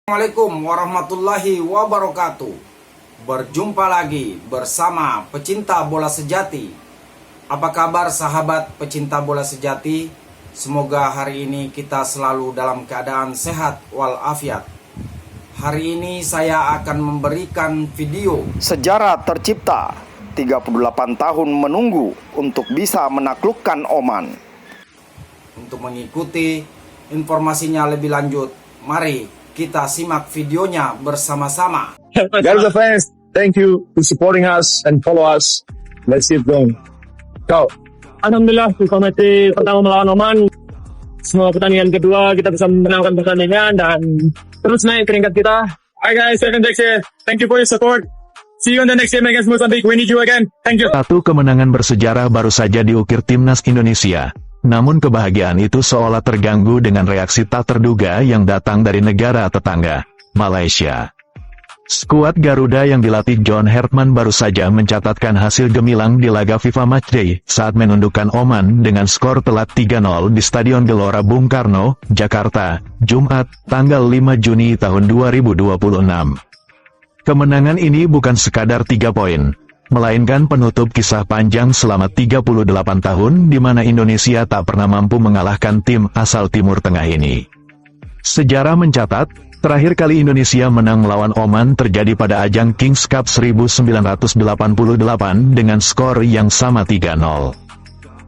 Assalamualaikum warahmatullahi wabarakatuh. Berjumpa lagi bersama pecinta bola sejati. Apa kabar sahabat pecinta bola sejati? Semoga hari ini kita selalu dalam keadaan sehat walafiat. Hari ini saya akan memberikan video sejarah tercipta 38 tahun menunggu untuk bisa menaklukkan Oman. Untuk mengikuti informasinya lebih lanjut, mari kita simak videonya bersama-sama. Garuda fans, thank you for supporting us and follow us. Let's keep going. Go. Alhamdulillah, di komite pertama melawan Oman, semua pertandingan kedua kita bisa menangkan pertandingan dan terus naik peringkat kita. Hi guys, Seven Dex here. Thank you for your support. See you in the next game against Mozambique. We need you again. Thank you. Satu kemenangan bersejarah baru saja diukir timnas Indonesia. Namun kebahagiaan itu seolah terganggu dengan reaksi tak terduga yang datang dari negara tetangga, Malaysia. Skuad Garuda yang dilatih John Hartman baru saja mencatatkan hasil gemilang di laga FIFA Matchday saat menundukkan Oman dengan skor telak 3-0 di Stadion Gelora Bung Karno, Jakarta, Jumat, tanggal 5 Juni tahun 2026. Kemenangan ini bukan sekadar 3 poin, melainkan penutup kisah panjang selama 38 tahun di mana Indonesia tak pernah mampu mengalahkan tim asal Timur Tengah ini. Sejarah mencatat, terakhir kali Indonesia menang melawan Oman terjadi pada ajang Kings Cup 1988 dengan skor yang sama 3-0.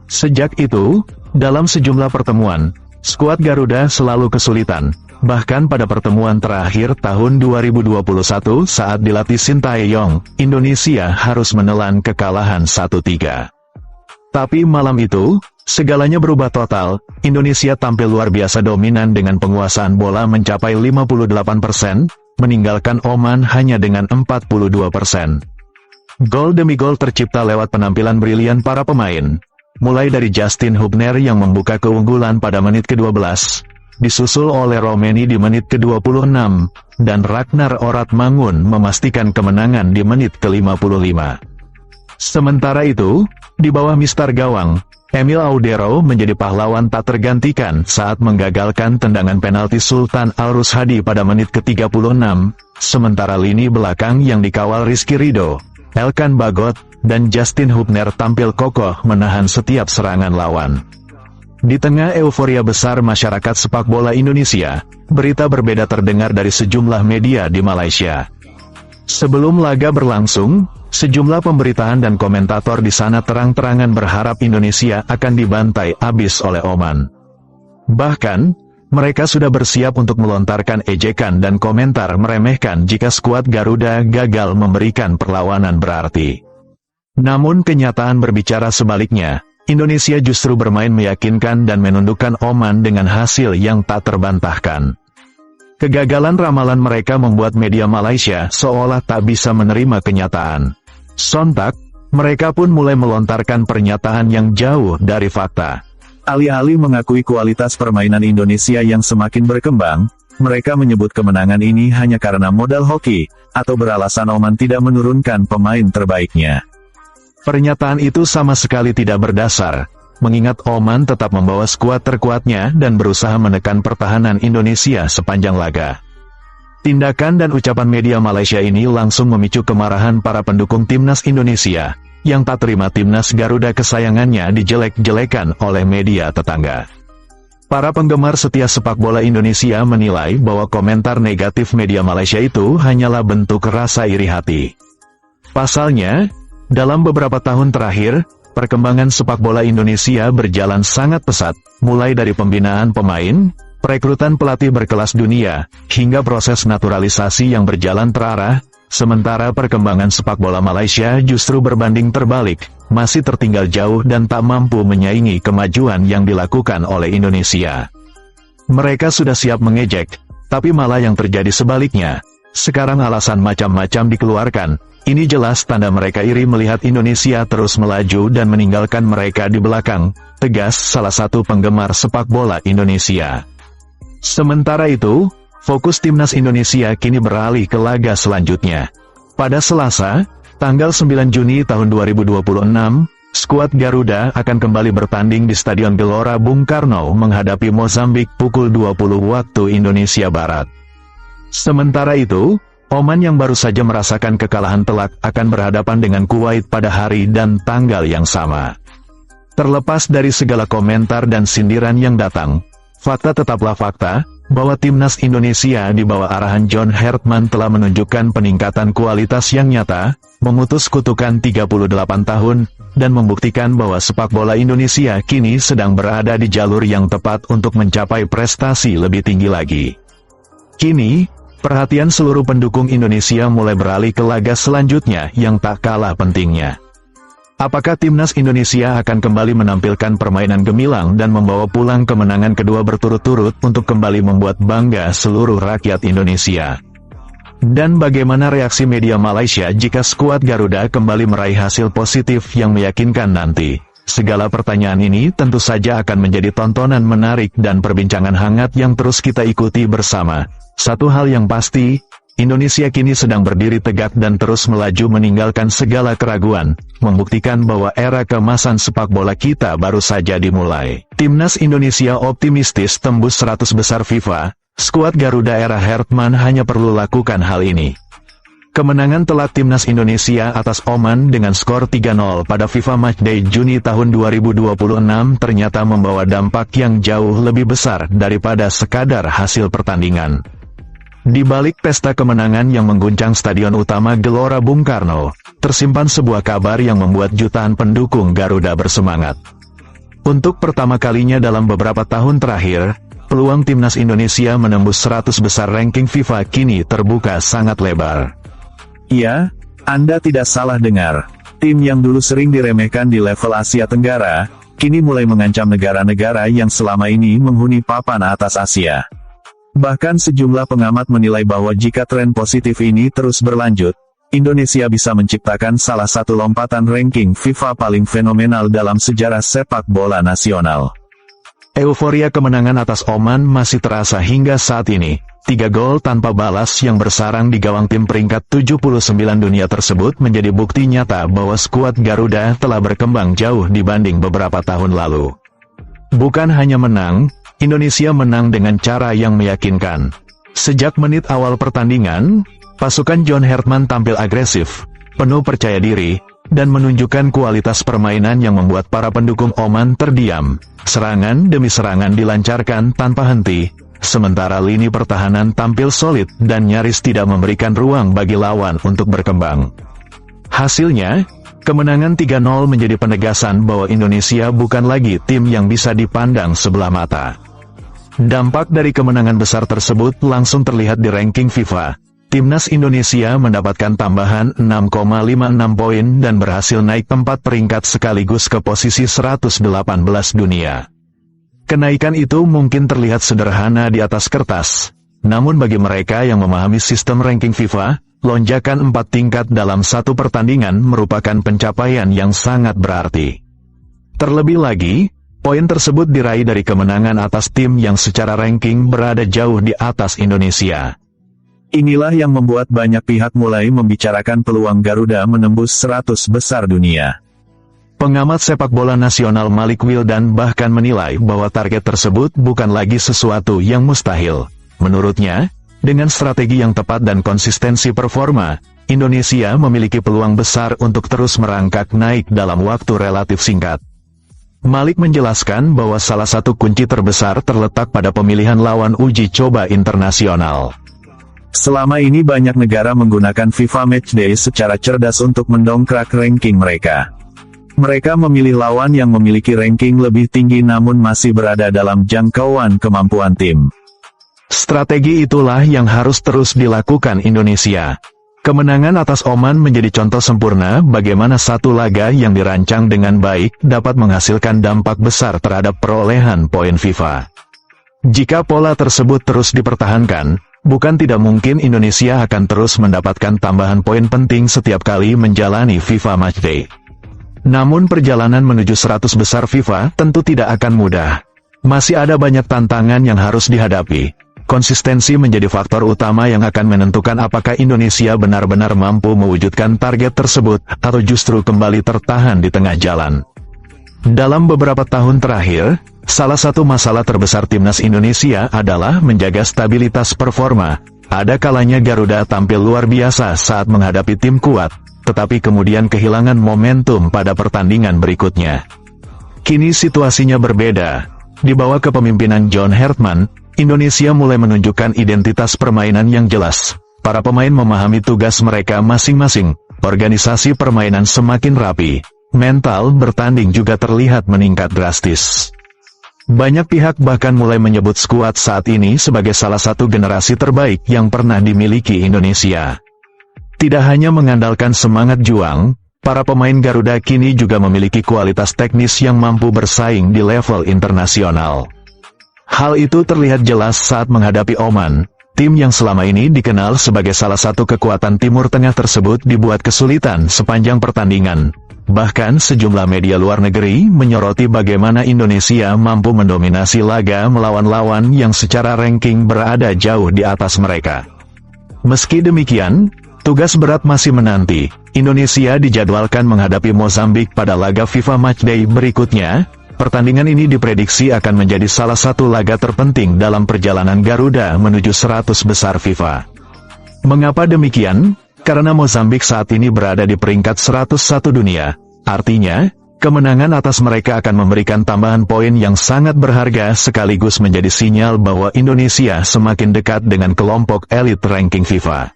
Sejak itu, dalam sejumlah pertemuan, skuad Garuda selalu kesulitan. Bahkan pada pertemuan terakhir tahun 2021 saat dilatih Sintayong, Indonesia harus menelan kekalahan 1-3. Tapi malam itu, segalanya berubah total. Indonesia tampil luar biasa dominan dengan penguasaan bola mencapai 58%, meninggalkan Oman hanya dengan 42%. Gol demi gol tercipta lewat penampilan brilian para pemain. Mulai dari Justin Hubner yang membuka keunggulan pada menit ke-12, disusul oleh Romeni di menit ke-26, dan Ragnar Oratmangun memastikan kemenangan di menit ke-55. Sementara itu, di bawah mistar gawang, Emil Audero menjadi pahlawan tak tergantikan saat menggagalkan tendangan penalti Sultan Al-Rushadi pada menit ke-36, sementara lini belakang yang dikawal Rizky Ridho, Elkan Bagot, dan Justin Hubner tampil kokoh menahan setiap serangan lawan. Di tengah euforia besar masyarakat sepak bola Indonesia, berita berbeda terdengar dari sejumlah media di Malaysia. Sebelum laga berlangsung, sejumlah pemberitaan dan komentator di sana terang-terangan berharap Indonesia akan dibantai abis oleh Oman. Bahkan, mereka sudah bersiap untuk melontarkan ejekan dan komentar meremehkan jika skuad Garuda gagal memberikan perlawanan berarti. Namun kenyataan berbicara sebaliknya. Indonesia justru bermain meyakinkan dan menundukkan Oman dengan hasil yang tak terbantahkan. Kegagalan ramalan mereka membuat media Malaysia seolah tak bisa menerima kenyataan. Sontak, mereka pun mulai melontarkan pernyataan yang jauh dari fakta. Alih-alih mengakui kualitas permainan Indonesia yang semakin berkembang, mereka menyebut kemenangan ini hanya karena modal hoki, atau beralasan Oman tidak menurunkan pemain terbaiknya. Pernyataan itu sama sekali tidak berdasar, mengingat Oman tetap membawa skuad terkuatnya dan berusaha menekan pertahanan Indonesia sepanjang laga. Tindakan dan ucapan media Malaysia ini langsung memicu kemarahan para pendukung timnas Indonesia, yang tak terima timnas Garuda kesayangannya dijelek-jelekan oleh media tetangga. Para penggemar setia sepak bola Indonesia menilai bahwa komentar negatif media Malaysia itu hanyalah bentuk rasa iri hati. Pasalnya, dalam beberapa tahun terakhir, perkembangan sepak bola Indonesia berjalan sangat pesat, mulai dari pembinaan pemain, perekrutan pelatih berkelas dunia, hingga proses naturalisasi yang berjalan terarah, sementara perkembangan sepak bola Malaysia justru berbanding terbalik, masih tertinggal jauh dan tak mampu menyaingi kemajuan yang dilakukan oleh Indonesia. Mereka sudah siap mengejek, tapi malah yang terjadi sebaliknya. Sekarang alasan macam-macam dikeluarkan. Ini jelas tanda mereka iri melihat Indonesia terus melaju dan meninggalkan mereka di belakang, tegas salah satu penggemar sepak bola Indonesia. Sementara itu, fokus timnas Indonesia kini beralih ke laga selanjutnya. Pada Selasa, tanggal 9 Juni tahun 2026, skuad Garuda akan kembali bertanding di Stadion Gelora Bung Karno menghadapi Mozambik pukul 20 waktu Indonesia Barat. Sementara itu, Oman yang baru saja merasakan kekalahan telak akan berhadapan dengan Kuwait pada hari dan tanggal yang sama. Terlepas dari segala komentar dan sindiran yang datang, fakta tetaplah fakta, bahwa timnas Indonesia di bawah arahan John Hartman telah menunjukkan peningkatan kualitas yang nyata, memutus kutukan 38 tahun, dan membuktikan bahwa sepak bola Indonesia kini sedang berada di jalur yang tepat untuk mencapai prestasi lebih tinggi lagi. Kini, perhatian seluruh pendukung Indonesia mulai beralih ke laga selanjutnya yang tak kalah pentingnya. Apakah timnas Indonesia akan kembali menampilkan permainan gemilang dan membawa pulang kemenangan kedua berturut-turut untuk kembali membuat bangga seluruh rakyat Indonesia? Dan bagaimana reaksi media Malaysia jika skuad Garuda kembali meraih hasil positif yang meyakinkan nanti? Segala pertanyaan ini tentu saja akan menjadi tontonan menarik dan perbincangan hangat yang terus kita ikuti bersama. Satu hal yang pasti, Indonesia kini sedang berdiri tegak dan terus melaju meninggalkan segala keraguan, membuktikan bahwa era keemasan sepak bola kita baru saja dimulai. Timnas Indonesia optimistis tembus 100 besar FIFA, skuad Garuda era Hartman hanya perlu lakukan hal ini. Kemenangan telak timnas Indonesia atas Oman dengan skor 3-0 pada FIFA Matchday Juni tahun 2026 ternyata membawa dampak yang jauh lebih besar daripada sekadar hasil pertandingan. Di balik pesta kemenangan yang mengguncang Stadion Utama Gelora Bung Karno, tersimpan sebuah kabar yang membuat jutaan pendukung Garuda bersemangat. Untuk pertama kalinya dalam beberapa tahun terakhir, peluang timnas Indonesia menembus 100 besar ranking FIFA kini terbuka sangat lebar. Iya, Anda tidak salah dengar. Tim yang dulu sering diremehkan di level Asia Tenggara, kini mulai mengancam negara-negara yang selama ini menghuni papan atas Asia. Bahkan sejumlah pengamat menilai bahwa jika tren positif ini terus berlanjut, Indonesia bisa menciptakan salah satu lompatan ranking FIFA paling fenomenal dalam sejarah sepak bola nasional. Euforia kemenangan atas Oman masih terasa hingga saat ini. 3 gol tanpa balas yang bersarang di gawang tim peringkat 79 dunia tersebut menjadi bukti nyata bahwa skuad Garuda telah berkembang jauh dibanding beberapa tahun lalu. Bukan hanya menang, Indonesia menang dengan cara yang meyakinkan. Sejak menit awal pertandingan, pasukan John Hartman tampil agresif, penuh percaya diri, dan menunjukkan kualitas permainan yang membuat para pendukung Oman terdiam. Serangan demi serangan dilancarkan tanpa henti, sementara lini pertahanan tampil solid dan nyaris tidak memberikan ruang bagi lawan untuk berkembang. Hasilnya, kemenangan 3-0 menjadi penegasan bahwa Indonesia bukan lagi tim yang bisa dipandang sebelah mata. Dampak dari kemenangan besar tersebut langsung terlihat di ranking FIFA. Timnas Indonesia mendapatkan tambahan 6,56 poin dan berhasil naik 4 peringkat sekaligus ke posisi 118 dunia. Kenaikan itu mungkin terlihat sederhana di atas kertas, namun bagi mereka yang memahami sistem ranking FIFA, lonjakan 4 tingkat dalam satu pertandingan merupakan pencapaian yang sangat berarti. Terlebih lagi, poin tersebut diraih dari kemenangan atas tim yang secara ranking berada jauh di atas Indonesia. Inilah yang membuat banyak pihak mulai membicarakan peluang Garuda menembus 100 besar dunia. Pengamat sepak bola nasional Malik Wildan bahkan menilai bahwa target tersebut bukan lagi sesuatu yang mustahil. Menurutnya, dengan strategi yang tepat dan konsistensi performa, Indonesia memiliki peluang besar untuk terus merangkak naik dalam waktu relatif singkat. Malik menjelaskan bahwa salah satu kunci terbesar terletak pada pemilihan lawan uji coba internasional. Selama ini banyak negara menggunakan FIFA Matchday secara cerdas untuk mendongkrak ranking mereka. Mereka memilih lawan yang memiliki ranking lebih tinggi namun masih berada dalam jangkauan kemampuan tim. Strategi itulah yang harus terus dilakukan Indonesia. Kemenangan atas Oman menjadi contoh sempurna bagaimana satu laga yang dirancang dengan baik dapat menghasilkan dampak besar terhadap perolehan poin FIFA. Jika pola tersebut terus dipertahankan, bukan tidak mungkin Indonesia akan terus mendapatkan tambahan poin penting setiap kali menjalani FIFA Matchday. Namun perjalanan menuju 100 besar FIFA tentu tidak akan mudah. Masih ada banyak tantangan yang harus dihadapi. Konsistensi menjadi faktor utama yang akan menentukan apakah Indonesia benar-benar mampu mewujudkan target tersebut atau justru kembali tertahan di tengah jalan. Dalam beberapa tahun terakhir, salah satu masalah terbesar timnas Indonesia adalah menjaga stabilitas performa, Ada kalanya Garuda tampil luar biasa saat menghadapi tim kuat, tetapi kemudian kehilangan momentum pada pertandingan berikutnya. Kini situasinya berbeda. Di bawah kepemimpinan John Hartman, Indonesia mulai menunjukkan identitas permainan yang jelas. Para pemain memahami tugas mereka masing-masing, organisasi permainan semakin rapi, mental bertanding juga terlihat meningkat drastis. Banyak pihak bahkan mulai menyebut skuad saat ini sebagai salah satu generasi terbaik yang pernah dimiliki Indonesia. Tidak hanya mengandalkan semangat juang, para pemain Garuda kini juga memiliki kualitas teknis yang mampu bersaing di level internasional. Hal itu terlihat jelas saat menghadapi Oman. Tim yang selama ini dikenal sebagai salah satu kekuatan Timur Tengah tersebut dibuat kesulitan sepanjang pertandingan. Bahkan sejumlah media luar negeri menyoroti bagaimana Indonesia mampu mendominasi laga melawan lawan yang secara ranking berada jauh di atas mereka. Meski demikian, tugas berat masih menanti. Indonesia dijadwalkan menghadapi Mozambik pada laga FIFA Matchday berikutnya. Pertandingan ini diprediksi akan menjadi salah satu laga terpenting dalam perjalanan Garuda menuju 100 besar FIFA. Mengapa demikian? Karena Mozambik saat ini berada di peringkat 101 dunia. Artinya, kemenangan atas mereka akan memberikan tambahan poin yang sangat berharga sekaligus menjadi sinyal bahwa Indonesia semakin dekat dengan kelompok elit ranking FIFA.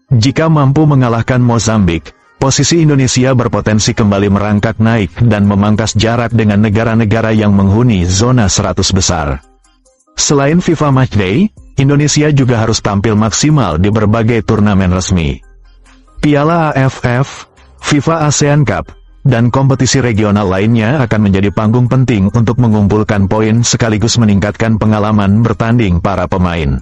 Jika mampu mengalahkan Mozambik, posisi Indonesia berpotensi kembali merangkak naik dan memangkas jarak dengan negara-negara yang menghuni zona 100 besar. Selain FIFA Matchday, Indonesia juga harus tampil maksimal di berbagai turnamen resmi. Piala AFF, FIFA ASEAN Cup, dan kompetisi regional lainnya akan menjadi panggung penting untuk mengumpulkan poin sekaligus meningkatkan pengalaman bertanding para pemain.